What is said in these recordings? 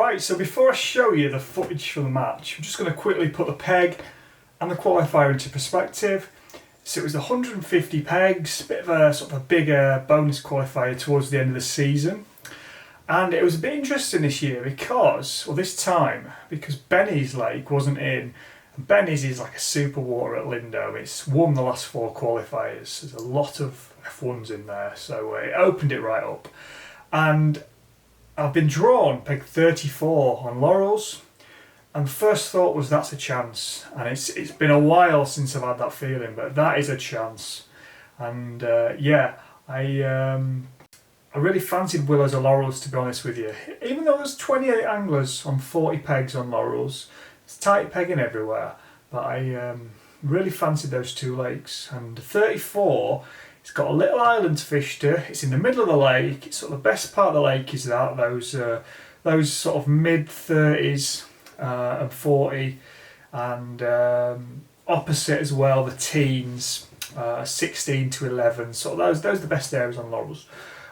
Right, so before I show you the footage from the match, I'm just going to quickly put the peg and the qualifier into perspective. So it was the 150 pegs, bit of a sort of a bigger bonus qualifier towards the end of the season. And it was a bit interesting this year because, well this time, because Benny's Lake wasn't in. And Benny's is like a super water at Lindholme. It's won the last 4 qualifiers. There's a lot of F1s in there, so it opened it right up. And I've been drawn peg 34 on Laurels, and the first thought was that's a chance, and it's been a while since I've had that feeling, but that is a chance. And yeah, I really fancied Willows or Laurels, to be honest with you. Even though there's 28 anglers on 40 pegs on Laurels, it's tight pegging everywhere, but I really fancied those 2 lakes. And 34, it's got a little island to fish to. It's in the middle of the lake. It's sort of the best part of the lake is that those sort of mid 30s and 40, and opposite as well the teens, 16 to 11. So those are the best areas on Laurels.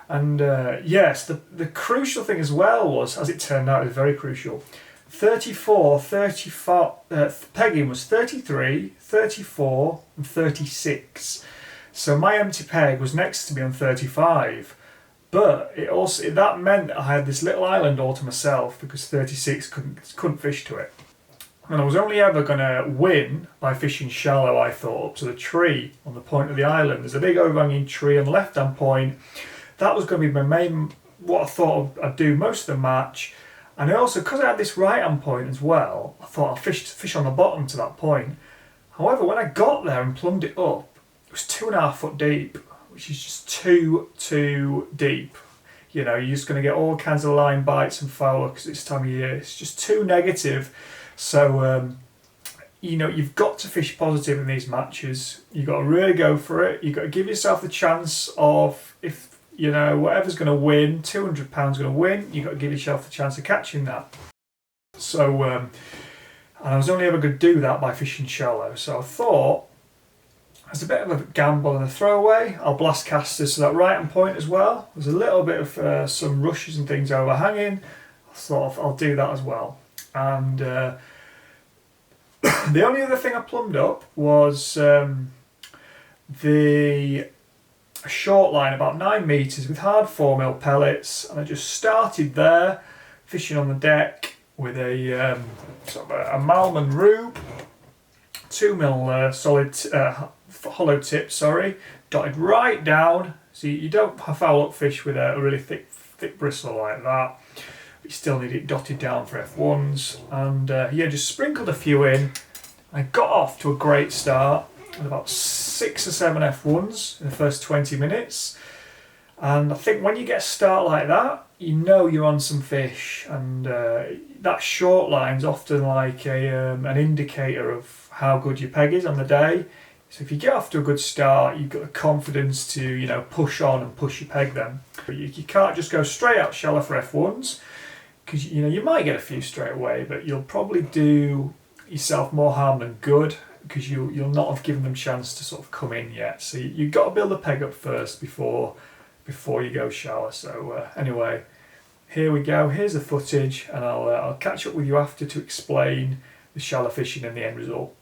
And yes, the crucial thing as well was, as it turned out, it was very crucial. 34, 35, pegging was 33, 34 and 36. So my empty peg was next to me on 35, but that meant that I had this little island all to myself because 36 couldn't fish to it. And I was only ever going to win by fishing shallow, I thought, up to the tree on the point of the island. There's a big overhanging tree on the left-hand point. That was going to be my main, what I thought I'd do most of the match. And I also, because I had this right-hand point as well, I thought I'd fish on the bottom to that point. However, when I got there and plumbed it up, it was 2.5 foot deep, which is just too deep. You know, you're just going to get all kinds of line bites and foul hooks this time of year. It's just too negative. So, you know, you've got to fish positive in these matches. You've got to really go for it. You've got to give yourself the chance of, if, you know, whatever's going to win, £200 going to win, you've got to give yourself the chance of catching that. So, and I was only ever going to do that by fishing shallow. So I thought, as a bit of a gamble and a throwaway, I'll blast casters to that right-hand point as well. There's a little bit of some rushes and things overhanging. I thought I'll do that as well. And the only other thing I plumbed up was a short line about 9 metres with hard 4mm pellets, and I just started there fishing on the deck with a sort of a Malman rube, 2mm solid hollow tip, dotted right down, so you don't foul up fish with a really thick bristle like that. But you still need it dotted down for F1s, and yeah, just sprinkled a few in. I got off to a great start with about 6 or 7 F1s in the first 20 minutes. And I think when you get a start like that, you know you're on some fish, and that short line's often like an indicator of how good your peg is on the day. So if you get off to a good start, you've got the confidence to, you know, push on and push your peg then. But you can't just go straight out shallow for F1s, because, you know, you might get a few straight away, but you'll probably do yourself more harm than good, because you'll not have given them a chance to sort of come in yet. So you've got to build the peg up first before you go shallow. So anyway, here we go. Here's the footage, and I'll catch up with you after to explain the shallow fishing and the end result.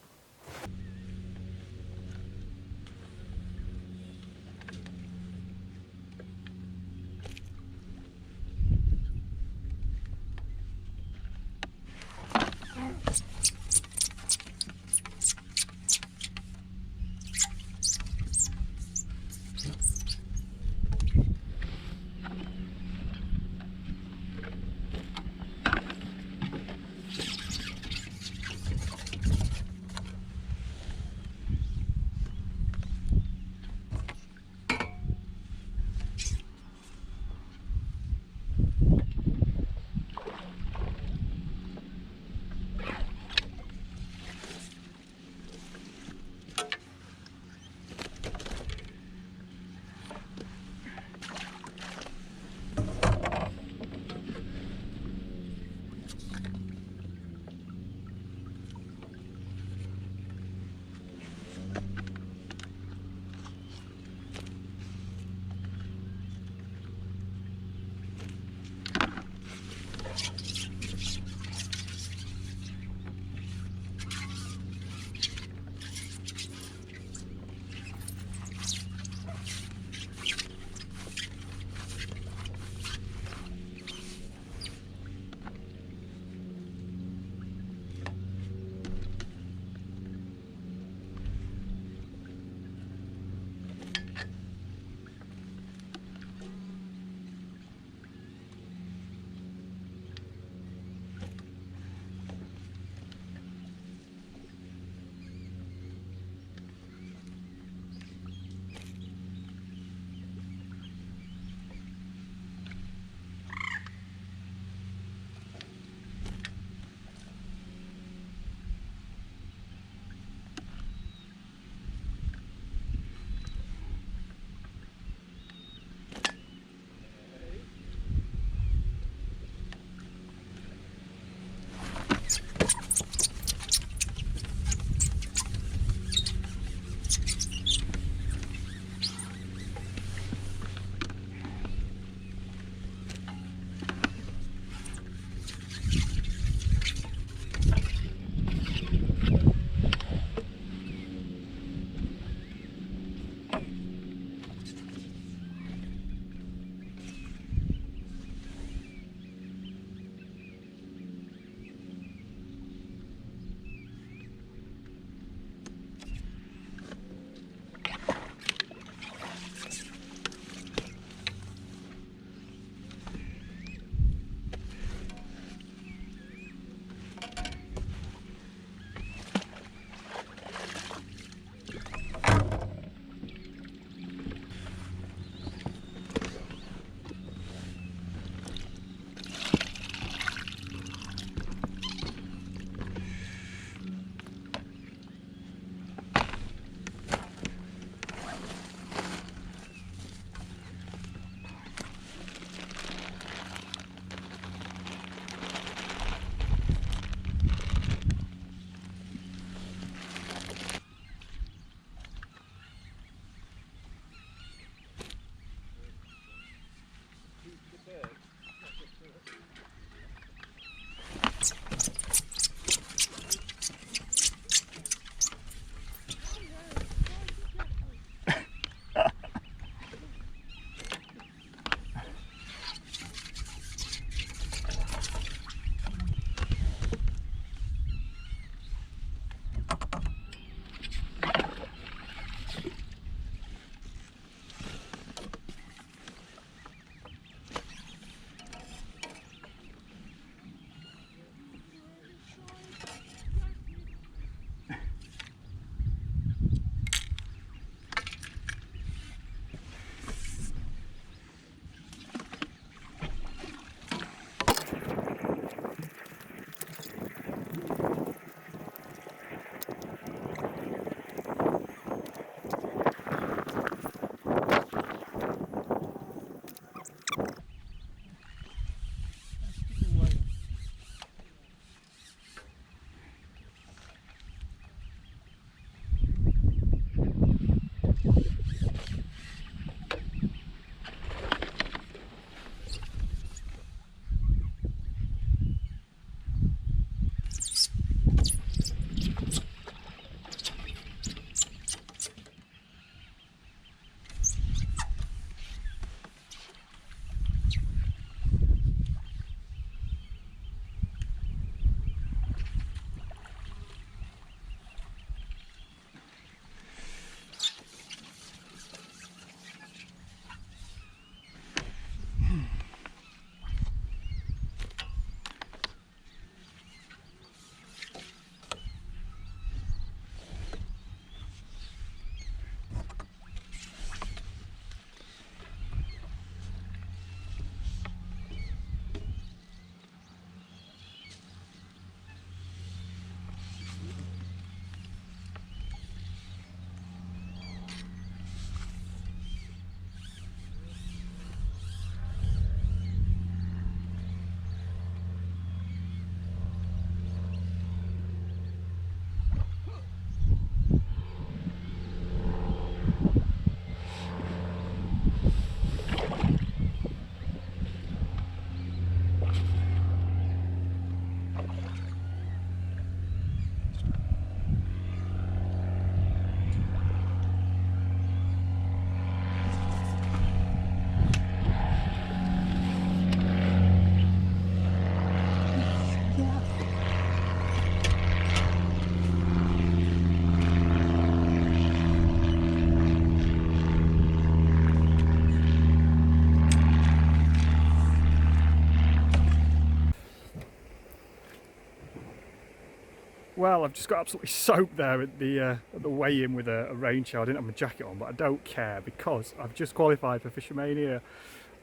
well, I've just got absolutely soaked there at the weigh-in with a rain shower. I didn't have my jacket on, but I don't care because I've just qualified for Fish O Mania.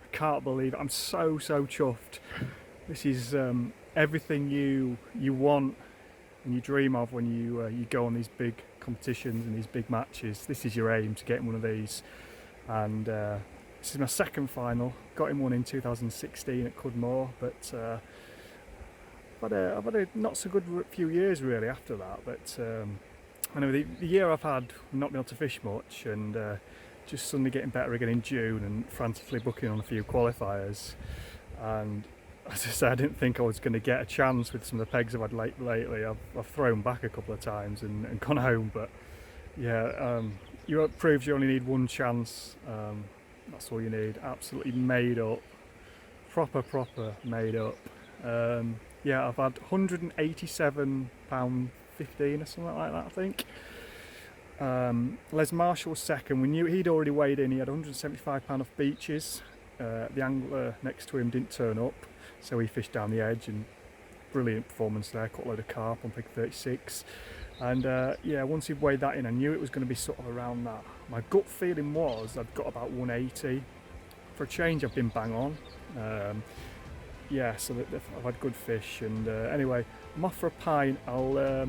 I can't believe it. I'm so chuffed. This is everything you want and you dream of when you go on these big competitions and these big matches. This is your aim, to get in one of these. And this is my second final. Got in one in 2016 at Cudmore, but I've had a not so good few years really after that. But anyway, the year I've had not been able to fish much, and just suddenly getting better again in June and frantically booking on a few qualifiers. And as I said, I didn't think I was going to get a chance with some of the pegs I've had lately. I've thrown back a couple of times and gone home, but yeah, it proves you only need one chance. That's all you need. Absolutely made up, proper made up. Yeah, I've had £187.15 or something like that, I think. Les Marshall was second. We knew he'd already weighed in. He had £175 off beaches. The angler next to him didn't turn up, so he fished down the edge, and brilliant performance there. Caught a load of carp on pig 36. And yeah, once he'd weighed that in, I knew it was going to be sort of around that. My gut feeling was I'd got about 180. For a change, I've been bang on. Yeah, so I've had good fish. And anyway, I'm off for a pint. I'll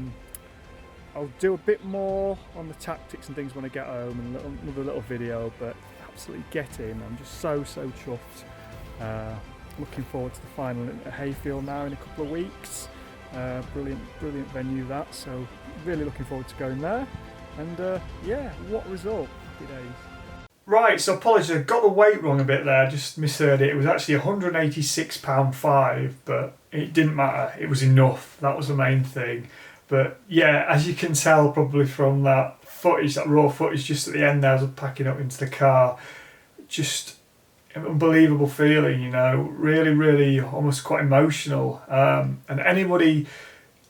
do a bit more on the tactics and things when I get home, and another little video, but absolutely get in. I'm just so chuffed. Looking forward to the final at Hayfield now in a couple of weeks. Brilliant venue that, so really looking forward to going there. And yeah, what result. Happy days. Right, so apologies, I got the weight wrong a bit there, just misheard it. It was actually £186.5, but it didn't matter, it was enough, that was the main thing. But yeah, as you can tell probably from that footage, that raw footage just at the end there, as I was packing up into the car, just an unbelievable feeling, you know, really almost quite emotional. And anybody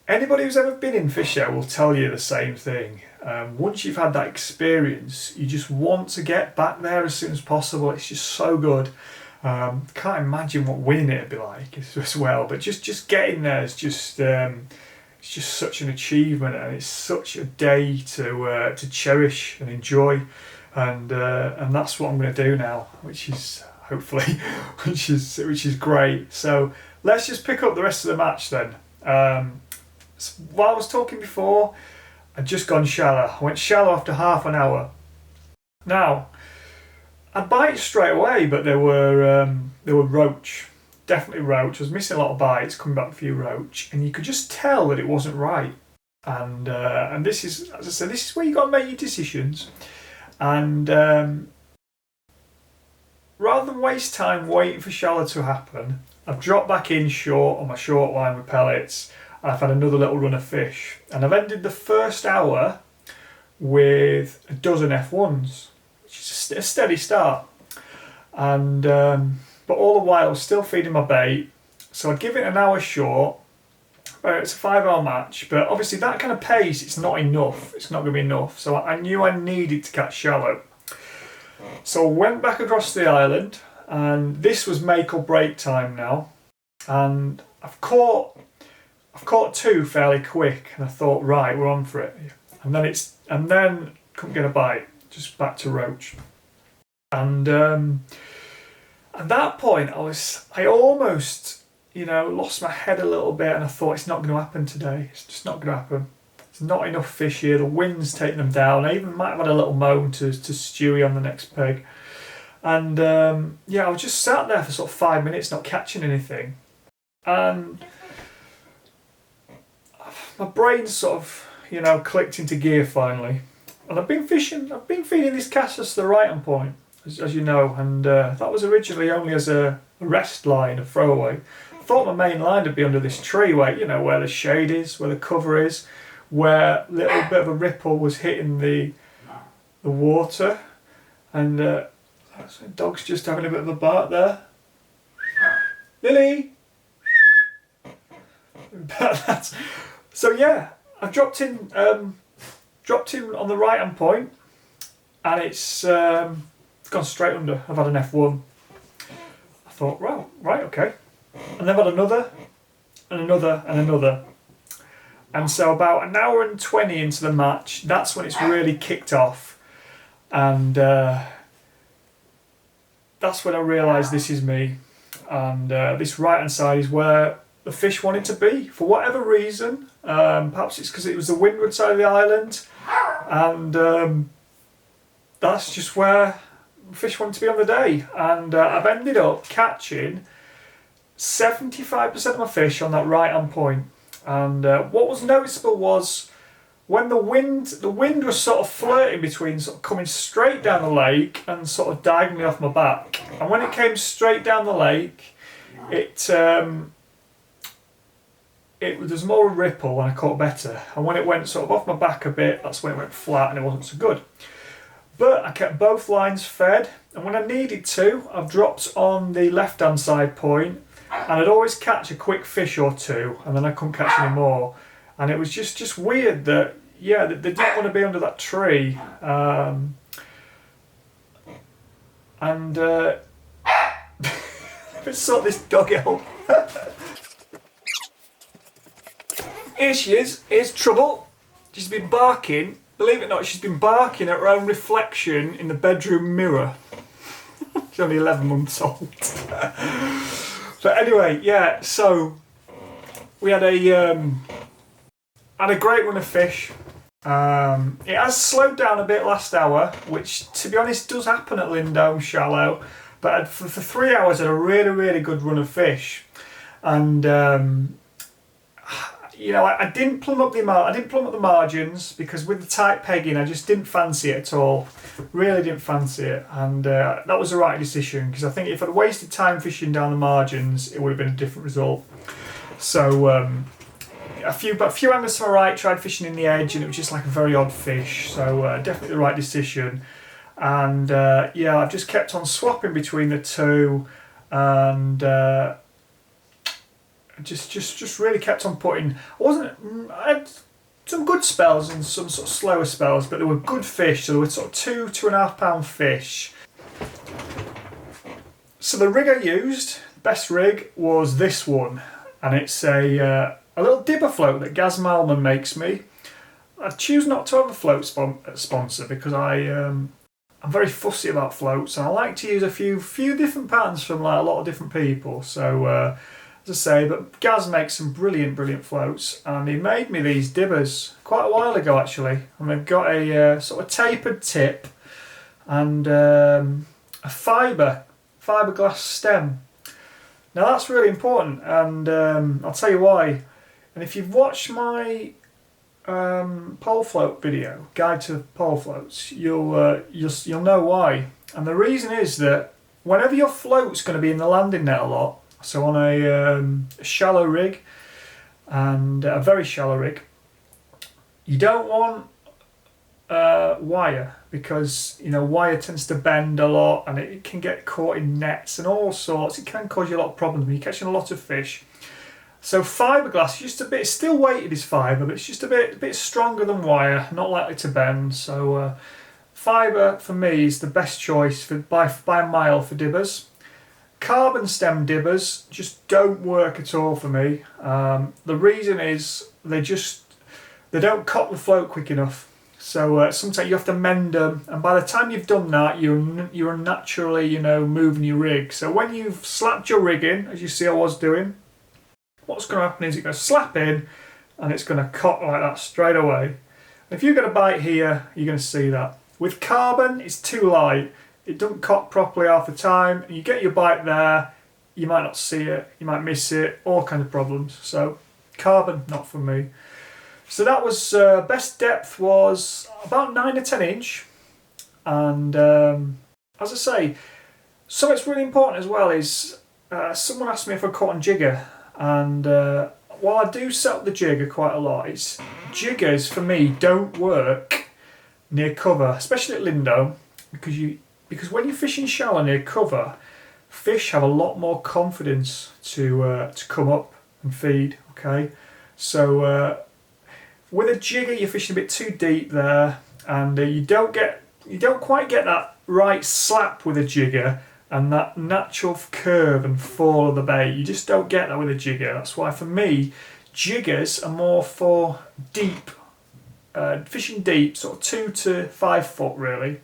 who's ever been in Fish O will tell you the same thing. Once you've had that experience, you just want to get back there as soon as possible. It's just so good. Can't imagine what winning it would be like as well. But just getting there is just it's just such an achievement, and it's such a day to cherish and enjoy. And that's what I'm going to do now, which is hopefully which is great. So let's just pick up the rest of the match then. While I was talking before, I'd just gone shallow. I went shallow after half an hour. Now, I'd bite straight away, but there were roach, definitely roach. I was missing a lot of bites, coming back a few roach, and you could just tell that it wasn't right. And this is, as I said, this is where you got to make your decisions. And rather than waste time waiting for shallow to happen, I've dropped back in short on my short line with pellets. I've had another little run of fish, and I've ended the first hour with a dozen F1s, which is a steady start. And but all the while I was still feeding my bait, so I'd give it an hour short. It's a 5-hour match, but obviously that kind of pace, it's not enough. It's not going to be enough, so I knew I needed to catch shallow. So I went back across the island, and this was make or break time now, and I've caught two fairly quick, and I thought, right, we're on for it. And then couldn't get a bite, just back to roach. And at that point, I almost, lost my head a little bit, and I thought, it's not going to happen today. It's just not going to happen. There's not enough fish here. The wind's taking them down. I even might have had a little moan to Stewie on the next peg. And yeah, I was just sat there for sort of 5 minutes, not catching anything. And my brain sort of, clicked into gear finally. And I've been feeding this castus to the right on point, as you know, and that was originally only as a rest line, a throwaway. I thought my main line would be under this tree where the shade is, where the cover is, where a little bit of a ripple was hitting the water. And the dog's just having a bit of a bark there. Lily! So yeah, I've dropped in on the right hand point, and it's gone straight under. I've had an F1. I thought, right, okay. And then I've had another, and another, and another. And so about an hour and 20 into the match, that's when it's really kicked off. And that's when I realised this is me. And this right hand side is where the fish wanted to be, for whatever reason. Perhaps it's because it was the windward side of the island. And that's just where fish wanted to be on the day. And I've ended up catching 75% of my fish on that right hand point. And what was noticeable was when the wind was sort of flirting between sort of coming straight down the lake and sort of diagonally off my back. And when it came straight down the lake, there's more ripple and I caught better. And when it went sort of off my back a bit, that's when it went flat and it wasn't so good. But I kept both lines fed, and when I needed to, I've dropped on the left hand side point, and I'd always catch a quick fish or two, and then I couldn't catch any more. And it was just weird that, yeah, they didn't want to be under that tree. Let's sort this dog out. Here she is. Here's Trouble. She's been barking. Believe it or not, she's been barking at her own reflection in the bedroom mirror. She's only 11 months old. But anyway, yeah, so we had a great run of fish. It has slowed down a bit last hour, which to be honest does happen at Lindholme shallow. But for 3 hours I had a really, really good run of fish. And you know, I didn't plumb up the margins because with the tight pegging, I just didn't fancy it at all. Really didn't fancy it, and that was the right decision because I think if I'd wasted time fishing down the margins, it would have been a different result. So a few anglers to my right tried fishing in the edge, and it was just like a very odd fish. So definitely the right decision. And yeah, I've just kept on swapping between the two, and just really kept on putting. I had some good spells and some sort of slower spells, but they were good fish. So they were sort of 2.5 pound fish. So the rig I used, the best rig, was this one, and it's a little dibber float that Gaz Malman makes me. I choose not to have a float sponsor because I'm very fussy about floats, and I like to use a few different patterns from like a lot of different people. So as I say, but Gaz makes some brilliant floats, and he made me these dibbers quite a while ago actually, and they've got a sort of tapered tip and a fiberglass stem. Now that's really important, and I'll tell you why. And if you've watched my pole float video, guide to pole floats, you'll know why. And the reason is that whenever your float's going to be in the landing net a lot, so on a shallow rig and a very shallow rig, you don't want wire, because you know wire tends to bend a lot and it can get caught in nets and all sorts. It can cause you a lot of problems when you're catching a lot of fish. So fiberglass is just a bit, still weighted as fibre, but it's just a bit stronger than wire, not likely to bend. So fibre for me is the best choice by a mile for dibbers. Carbon stem dibbers just don't work at all for me. The reason is they don't cock the float quick enough. So sometimes you have to mend them, and by the time you've done that, you're naturally moving your rig. So when you've slapped your rig in, as you see I was doing, what's going to happen is it's going to slap in and it's going to cock like that straight away. And if you get a bite here, you're going to see that. With carbon, it's too light. It doesn't cock properly half the time, and you get your bite there, you might not see it, you might miss it, all kind of problems. So carbon, not for me. So that was, best depth was about 9 or 10 inch. And as I say, something that's really important as well is, someone asked me if I caught on jigger. And while I do set up the jigger quite a lot, jiggers for me don't work near cover, especially at Lindholme, because when you're fishing shallow near cover, fish have a lot more confidence to come up and feed. Okay, so with a jigger you're fishing a bit too deep there, and you don't quite get that right slap with a jigger and that natural curve and fall of the bait. You just don't get that with a jigger. That's why for me, Jiggers are more for deep, fishing deep, sort of 2 to 5 foot really,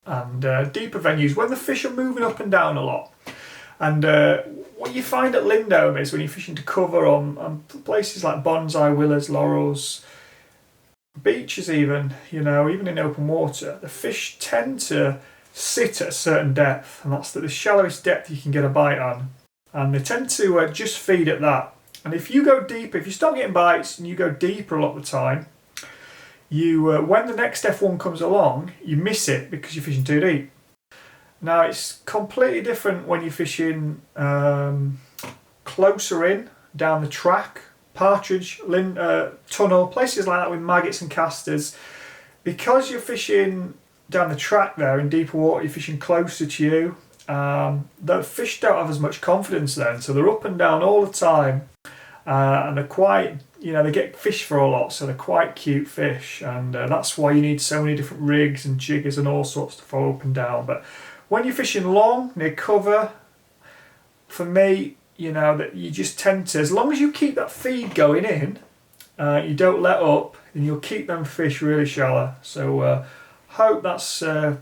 and deeper venues when the fish are moving up and down a lot. And what you find at Lindholme is when you're fishing to cover on places like Bonsai, Willers, Laurels, beaches even, you know, even in open water, the fish tend to sit at a certain depth, and that's the shallowest depth you can get a bite on. And they tend to just feed at that. And if you go deeper, if you start getting bites and you go deeper a lot of the time, you when the next F1 comes along, you miss it because you're fishing too deep. Now it's completely different when you're fishing closer in, down the track, Partridge, Tunnel, places like that with maggots and casters. Because you're fishing down the track there in deeper water, you're fishing closer to you, the fish don't have as much confidence then, so they're up and down all the time, and they're quite, you know, they get fished for a lot, so they're quite cute fish, and that's why you need so many different rigs and jiggers and all sorts to follow up and down. But when you're fishing long, near cover, for me, you know, that you just tend to, as long as you keep that feed going in, you don't let up, and you'll keep them fish really shallow. So hope that's a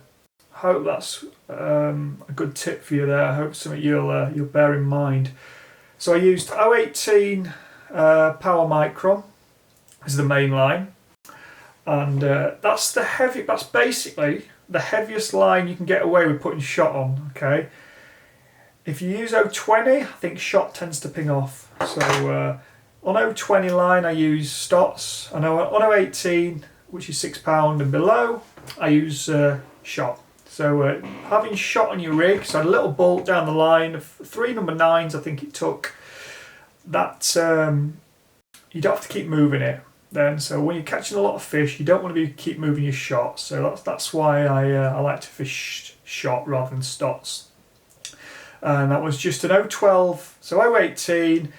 good tip for you there. I hope something you'll bear in mind. So I used 018 Power Micron as the main line, and that's basically the heaviest line you can get away with putting shot on. Okay, if you use 020, I think shot tends to ping off. So on 020 line I use Stotts, and on 018, which is £6 and below, I use shot. So having shot on your rig, so a little bolt down the line of 3 number 9s, I think it took, that you don't have to keep moving it then. So when you're catching a lot of fish, you don't want to keep moving your shot. So that's why I like to fish shot rather than Stotts. And that was just an 012, so 018,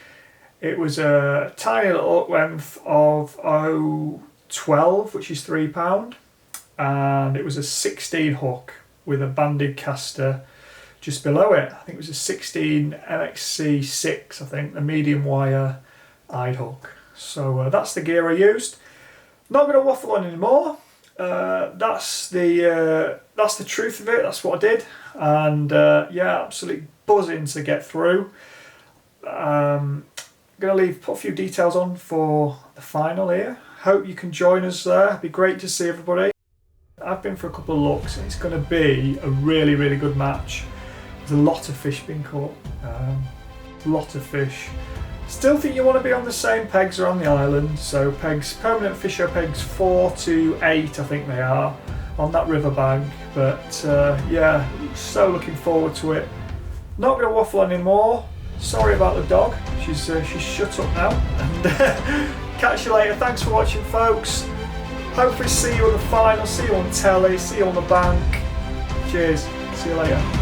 it was a tiny little hook length of 012, which is £3, and it was a 16 hook with a banded caster just below it. I think it was a 16 MXC6, I think, the medium wire eyed hook. So that's the gear I used. Not going to waffle on anymore. That's the truth of it. That's what I did, and yeah, absolutely buzzing to get through. I'm going to put a few details on for the final here. Hope you can join us there. It'd be great to see everybody. I've been for a couple of looks, and it's going to be a really, really good match. There's a lot of fish being caught, a lot of fish. Still think you want to be on the same pegs around the island, so pegs, permanent Fish O pegs 4 to 8 I think they are, on that riverbank. But yeah, so looking forward to it. Not going to waffle on anymore. Sorry about the dog, she's shut up now, and catch you later. Thanks for watching, folks. Hopefully see you on the final, see you on telly, see you on the bank. Cheers, see you later.